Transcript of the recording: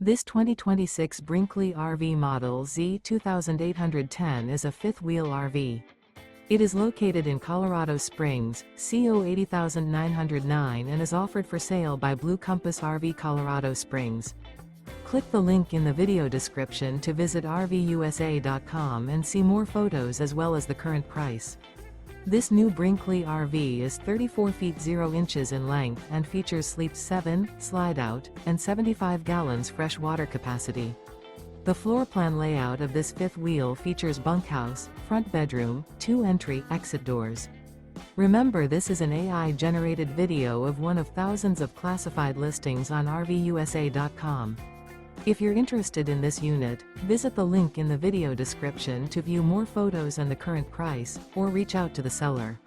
This 2026 Brinkley RV Model Z 2810 is a fifth-wheel RV. It is located in Colorado Springs, CO 80909 and is offered for sale by Blue Compass RV Colorado Springs. Click the link in the video description to visit RVUSA.com and see more photos as well as the current price. This new Brinkley RV is 34 feet 0 inches in length and features Sleep 7, Slideout, and 75 gallons fresh water capacity. The floor plan layout of this fifth wheel features bunkhouse, front bedroom, 2 entry/exit doors. Remember, this is an AI-generated video of one of thousands of classified listings on RVUSA.com. If you're interested in this unit, visit the link in the video description to view more photos and the current price, or reach out to the seller.